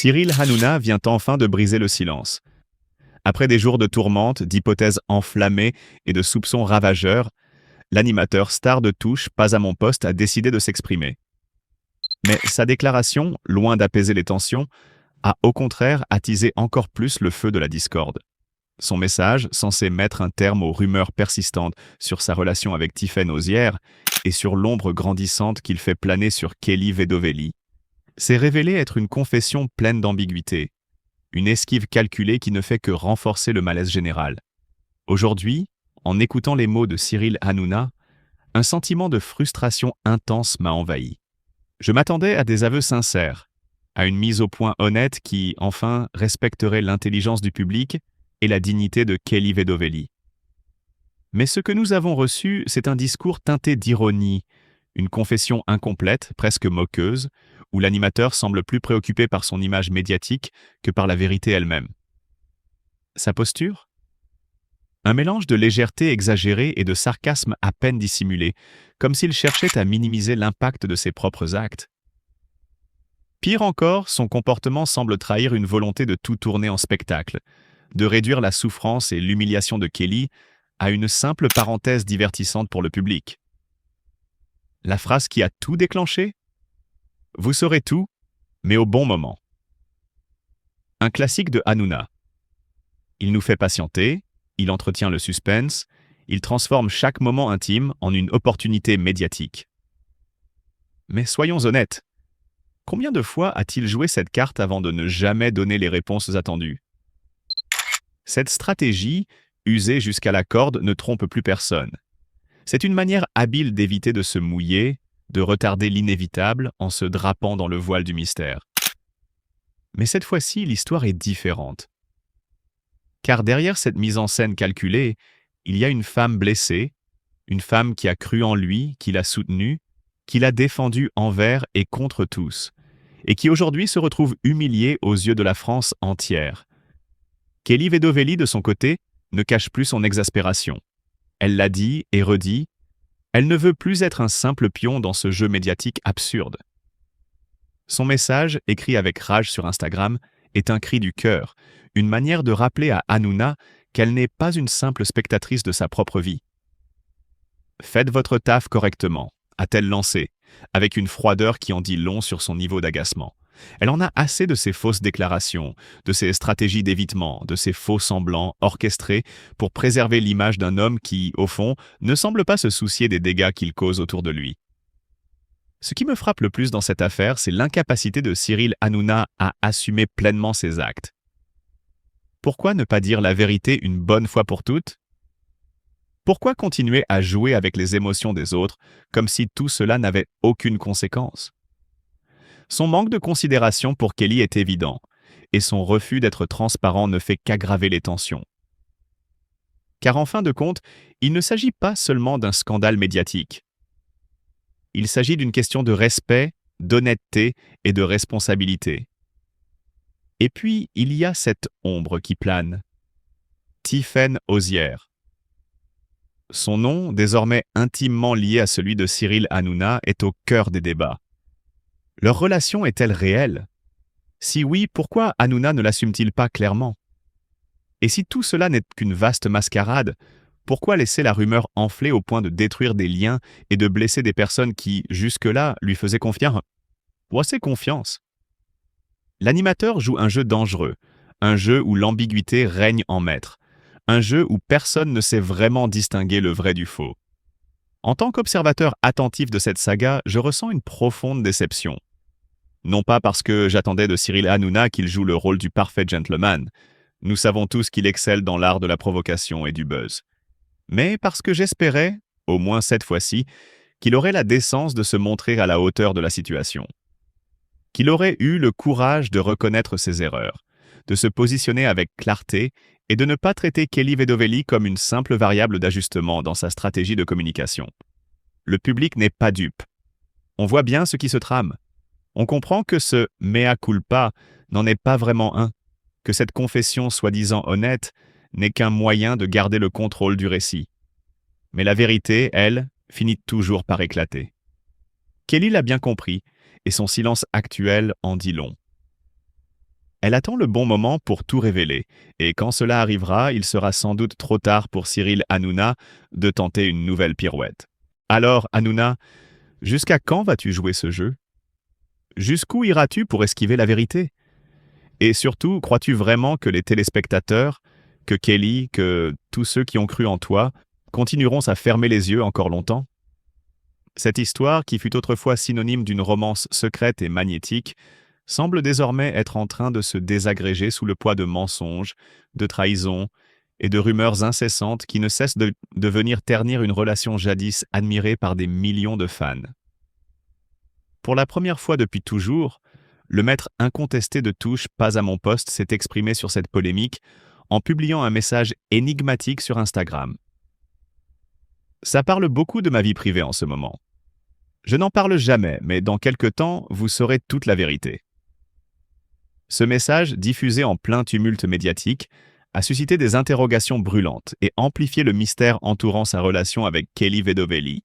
Cyril Hanouna vient enfin de briser le silence. Après des jours de tourmente, d'hypothèses enflammées et de soupçons ravageurs, l'animateur star de Touche, Pas à mon poste, a décidé de s'exprimer. Mais sa déclaration, loin d'apaiser les tensions, a au contraire attisé encore plus le feu de la discorde. Son message, censé mettre un terme aux rumeurs persistantes sur sa relation avec Tiffaine Auzière et sur l'ombre grandissante qu'il fait planer sur Kelly Vedovelli, s'est révélé être une confession pleine d'ambiguïté, une esquive calculée qui ne fait que renforcer le malaise général. Aujourd'hui, en écoutant les mots de Cyril Hanouna, un sentiment de frustration intense m'a envahi. Je m'attendais à des aveux sincères, à une mise au point honnête qui, enfin, respecterait l'intelligence du public et la dignité de Kelly Vedovelli. Mais ce que nous avons reçu, c'est un discours teinté d'ironie, une confession incomplète, presque moqueuse, où l'animateur semble plus préoccupé par son image médiatique que par la vérité elle-même. Sa posture ? Un mélange de légèreté exagérée et de sarcasme à peine dissimulé, comme s'il cherchait à minimiser l'impact de ses propres actes. Pire encore, son comportement semble trahir une volonté de tout tourner en spectacle, de réduire la souffrance et l'humiliation de Kelly à une simple parenthèse divertissante pour le public. La phrase qui a tout déclenché ? Vous saurez tout, mais au bon moment. Un classique de Hanouna. Il nous fait patienter, il entretient le suspense, il transforme chaque moment intime en une opportunité médiatique. Mais soyons honnêtes, combien de fois a-t-il joué cette carte avant de ne jamais donner les réponses attendues ? Cette stratégie, usée jusqu'à la corde, ne trompe plus personne. C'est une manière habile d'éviter de se mouiller, de retarder l'inévitable en se drapant dans le voile du mystère. Mais cette fois-ci, l'histoire est différente. Car derrière cette mise en scène calculée, il y a une femme blessée, une femme qui a cru en lui, qui l'a soutenu, qui l'a défendu envers et contre tous, et qui aujourd'hui se retrouve humiliée aux yeux de la France entière. Kelly Vedovelli, de son côté, ne cache plus son exaspération. Elle l'a dit et redit, elle ne veut plus être un simple pion dans ce jeu médiatique absurde. Son message, écrit avec rage sur Instagram, est un cri du cœur, une manière de rappeler à Hanouna qu'elle n'est pas une simple spectatrice de sa propre vie. « Faites votre taf correctement », a-t-elle lancé, avec une froideur qui en dit long sur son niveau d'agacement. Elle en a assez de ces fausses déclarations, de ces stratégies d'évitement, de ces faux semblants orchestrés pour préserver l'image d'un homme qui, au fond, ne semble pas se soucier des dégâts qu'il cause autour de lui. Ce qui me frappe le plus dans cette affaire, c'est l'incapacité de Cyril Hanouna à assumer pleinement ses actes. Pourquoi ne pas dire la vérité une bonne fois pour toutes ? Pourquoi continuer à jouer avec les émotions des autres comme si tout cela n'avait aucune conséquence ? Son manque de considération pour Kelly est évident, et son refus d'être transparent ne fait qu'aggraver les tensions. Car en fin de compte, il ne s'agit pas seulement d'un scandale médiatique. Il s'agit d'une question de respect, d'honnêteté et de responsabilité. Et puis, il y a cette ombre qui plane. Tiffaine Auzière. Son nom, désormais intimement lié à celui de Cyril Hanouna, est au cœur des débats. Leur relation est-elle réelle ? Si oui, pourquoi Hanouna ne l'assume-t-il pas clairement ? Et si tout cela n'est qu'une vaste mascarade, pourquoi laisser la rumeur enfler au point de détruire des liens et de blesser des personnes qui, jusque-là, lui faisaient confiance ? Ou assez confiance ? L'animateur joue un jeu dangereux, un jeu où l'ambiguïté règne en maître, un jeu où personne ne sait vraiment distinguer le vrai du faux. En tant qu'observateur attentif de cette saga, je ressens une profonde déception. Non pas parce que j'attendais de Cyril Hanouna qu'il joue le rôle du parfait gentleman. Nous savons tous qu'il excelle dans l'art de la provocation et du buzz. Mais parce que j'espérais, au moins cette fois-ci, qu'il aurait la décence de se montrer à la hauteur de la situation. Qu'il aurait eu le courage de reconnaître ses erreurs, de se positionner avec clarté et de ne pas traiter Kelly Vedovelli comme une simple variable d'ajustement dans sa stratégie de communication. Le public n'est pas dupe. On voit bien ce qui se trame. On comprend que ce « mea culpa » n'en est pas vraiment un, que cette confession soi-disant honnête n'est qu'un moyen de garder le contrôle du récit. Mais la vérité, elle, finit toujours par éclater. Kelly l'a bien compris, et son silence actuel en dit long. Elle attend le bon moment pour tout révéler, et quand cela arrivera, il sera sans doute trop tard pour Cyril Hanouna de tenter une nouvelle pirouette. Alors, Hanouna, jusqu'à quand vas-tu jouer ce jeu? Jusqu'où iras-tu pour esquiver la vérité? Et surtout, crois-tu vraiment que les téléspectateurs, que Kelly, que tous ceux qui ont cru en toi, continueront à fermer les yeux encore longtemps? Cette histoire, qui fut autrefois synonyme d'une romance secrète et magnétique, semble désormais être en train de se désagréger sous le poids de mensonges, de trahisons et de rumeurs incessantes qui ne cessent de venir ternir une relation jadis admirée par des millions de fans. Pour la première fois depuis toujours, le maître incontesté de Touche Pas à mon poste s'est exprimé sur cette polémique en publiant un message énigmatique sur Instagram. Ça parle beaucoup de ma vie privée en ce moment. Je n'en parle jamais, mais dans quelque temps, vous saurez toute la vérité. Ce message, diffusé en plein tumulte médiatique, a suscité des interrogations brûlantes et amplifié le mystère entourant sa relation avec Kelly Vedovelli,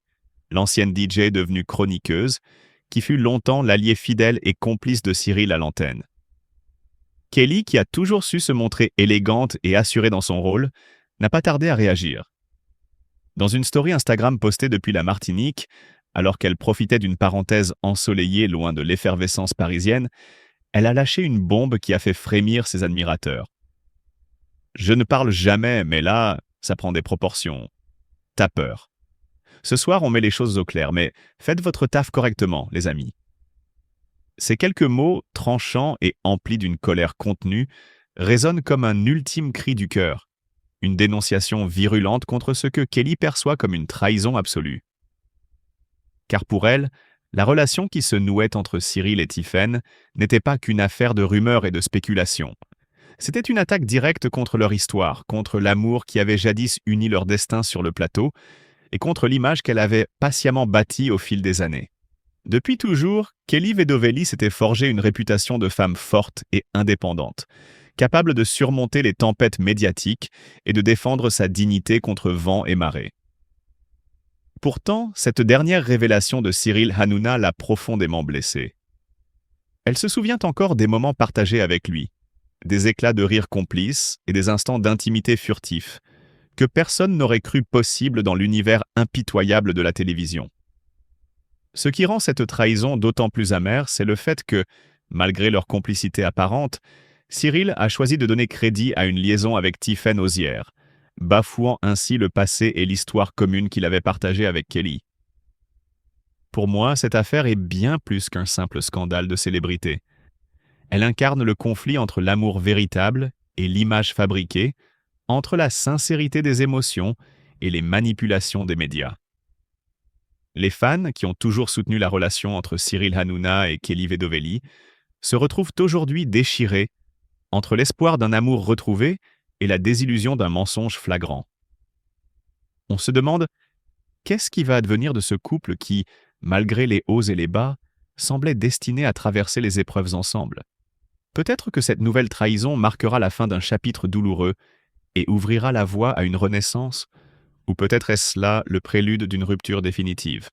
l'ancienne DJ devenue chroniqueuse, qui fut longtemps l'allié fidèle et complice de Cyril à l'antenne. Kelly, qui a toujours su se montrer élégante et assurée dans son rôle, n'a pas tardé à réagir. Dans une story Instagram postée depuis la Martinique, alors qu'elle profitait d'une parenthèse ensoleillée loin de l'effervescence parisienne, elle a lâché une bombe qui a fait frémir ses admirateurs. Je ne parle jamais, mais là, ça prend des proportions. T'as peur. Ce soir, on met les choses au clair, mais faites votre taf correctement, les amis. Ces quelques mots, tranchants et emplis d'une colère contenue, résonnent comme un ultime cri du cœur, une dénonciation virulente contre ce que Kelly perçoit comme une trahison absolue. Car pour elle, la relation qui se nouait entre Cyril et Tiphaine n'était pas qu'une affaire de rumeurs et de spéculations. C'était une attaque directe contre leur histoire, contre l'amour qui avait jadis uni leur destin sur le plateau, et contre l'image qu'elle avait patiemment bâtie au fil des années. Depuis toujours, Kelly Vedovelli s'était forgé une réputation de femme forte et indépendante, capable de surmonter les tempêtes médiatiques et de défendre sa dignité contre vent et marée. Pourtant, cette dernière révélation de Cyril Hanouna l'a profondément blessée. Elle se souvient encore des moments partagés avec lui, des éclats de rire complices et des instants d'intimité furtifs, que personne n'aurait cru possible dans l'univers impitoyable de la télévision. Ce qui rend cette trahison d'autant plus amère, c'est le fait que, malgré leur complicité apparente, Cyril a choisi de donner crédit à une liaison avec Tiphaine Osière, bafouant ainsi le passé et l'histoire commune qu'il avait partagée avec Kelly. Pour moi, cette affaire est bien plus qu'un simple scandale de célébrité. Elle incarne le conflit entre l'amour véritable et l'image fabriquée, entre la sincérité des émotions et les manipulations des médias. Les fans, qui ont toujours soutenu la relation entre Cyril Hanouna et Kelly Vedovelli, se retrouvent aujourd'hui déchirés entre l'espoir d'un amour retrouvé et la désillusion d'un mensonge flagrant. On se demande, qu'est-ce qui va advenir de ce couple qui, malgré les hauts et les bas, semblait destiné à traverser les épreuves ensemble? Peut-être que cette nouvelle trahison marquera la fin d'un chapitre douloureux et ouvrira la voie à une renaissance, ou peut-être est-ce là le prélude d'une rupture définitive.